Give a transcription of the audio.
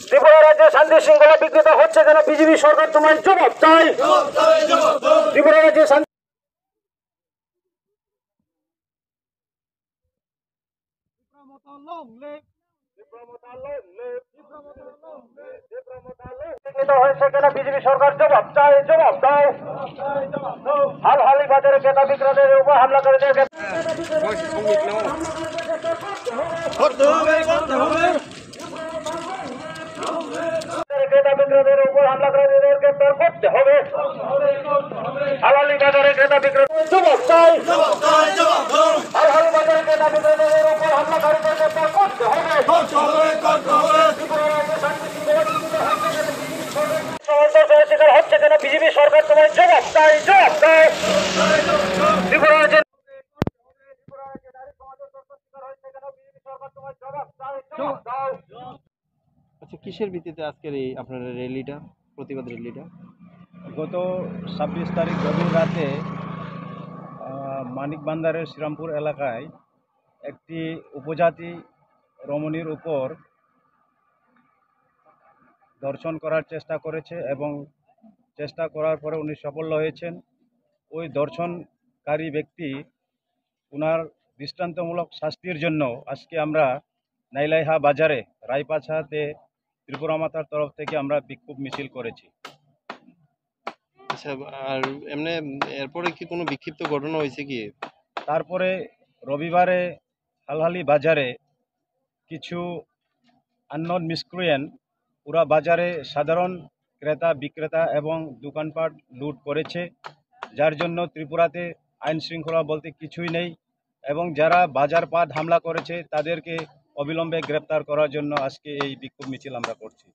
ত্রিপুরা রাজ্যে শান্তি শৃঙ্খলা বিঘ্নিত হচ্ছে কেন? বিজেপি সরকার তোমার জবাব চাই। ত্রিপুরা রাজ্যে শান্তি হয়েছে কেন? বিজেপি সরকার জবাব চাই, জবাব দাও। হালহালি বাজারে ক্রেতা বিক্রেতাদের উপর হামলাকারীদের ক্রেতা বিক্রেতাদের উপর হামলাকারীদের গ্রেপ্তার করতে হবে। হালহালি বাজারে ক্রেতা বিক্রেতা জবাব চাই। হালহালি বাজারে ক্রেতা বিক্রেতাদের উপর হামলাকারীদের গ্রেপ্তার করতে হবে। শিকার হচ্ছে কেন? বিজেপি সরকার তোমার জবাব চাই, জবাব দাও। ত্রিপুরা রাজ্যে আচ্ছা, কিসের ভিত্তিতে আজকের এই আপনার র্যালিটা, প্রতিবাদ র্যালিটা? গত 26 তারিখ গভীর রাতে মানিক বান্দারের শ্রীরামপুর এলাকায় একটি উপজাতি রমণীর উপর ধর্ষণ করার চেষ্টা করেছে এবং চেষ্টা করার পরে উনি সাফল্য হয়েছেন। ওই ধর্ষণকারী ব্যক্তি ওনার দৃষ্টান্তমূলক শাস্তির জন্য আজকে আমরা নাইলাইহা বাজারে রায়পাছাতে ত্রিপুরা মাতার তরফ থেকে আমরা বিক্ষোভ মিছিল করেছি। আচ্ছা, আর এমনি এরপরে কি কোনো বিক্ষিপ্ত ঘটনা হয়েছে কি? তারপরে রবিবারে হালহালি বাজারে কিছু আননোন মিসক্রিয়েন্ট পুরা বাজারে সাধারণ ক্রেতা বিক্রেতা এবং দোকানপাট লুট করেছে, যার জন্য ত্রিপুরাতে আইন শৃঙ্খলা বলতে কিছুই নেই এবং যারা বাজার পাট হামলা করেছে তাদেরকে অবিলম্বে গ্রেপ্তার করার জন্য আজকে এই বিক্ষোভ মিছিল আমরা করছি।